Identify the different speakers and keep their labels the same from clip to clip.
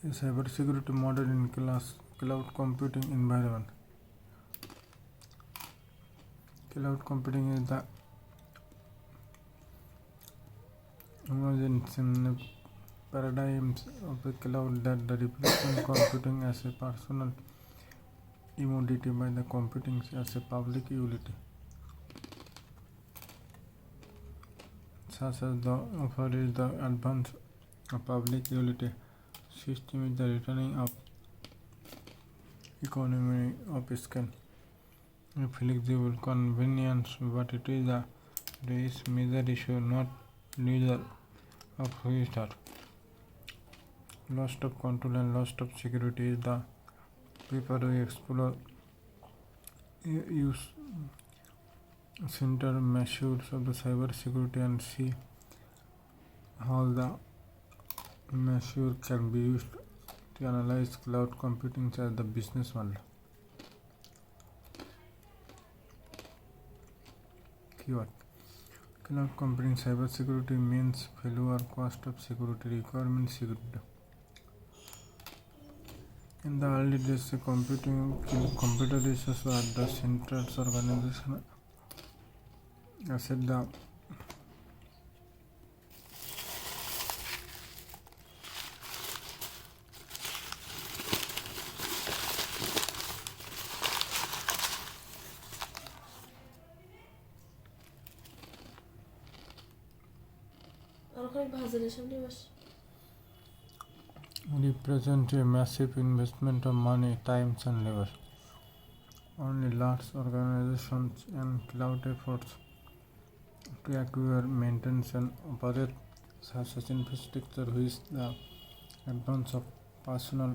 Speaker 1: A cybersecurity model in cloud computing environment. Cloud computing is the emergence in paradigms of the cloud that the replacement computing as a personal immodity by the computing as a public utility, such as the offer is the advance of public utility system is the returning of economy of scale, a flexible convenience, but it is a race major issue, not neither of which are. Loss of control and loss of security is the paper we explore use center measures of the cyber security and see how the measure can be used to analyze cloud computing as the business model. Keyword: cloud computing cyber security means failure, cost of security, requirement security. In the early days, computer research was the central organization as the represent a massive investment of money, time, and labor. Only large organizations and cloud efforts to acquire, maintain, and operate such infrastructure, which the advance of personal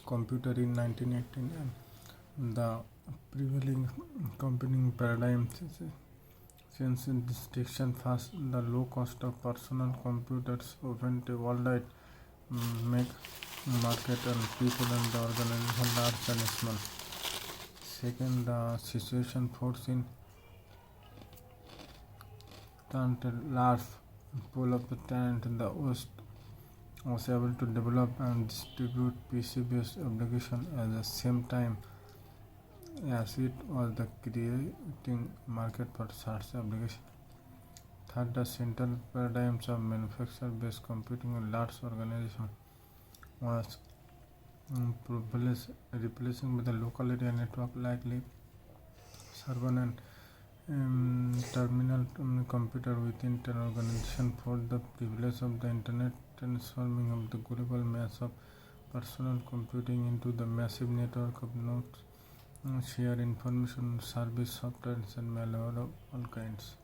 Speaker 1: computer in 1918 and the prevailing computing paradigm since distinction first the low cost of personal computers opened a worldwide market and people and the organization large and small. Second, the situation forcing talent a large pool of the talent in the West was able to develop and distribute PC-based applications at the same time as it was the creating market for such applications. Third, the central paradigms of manufacturer-based computing in large organizations was replacing with the local area network likely server and terminal computer within an organization for the privilege of the internet transforming of the global mass of personal computing into the massive network of nodes share information service software and malware of all kinds.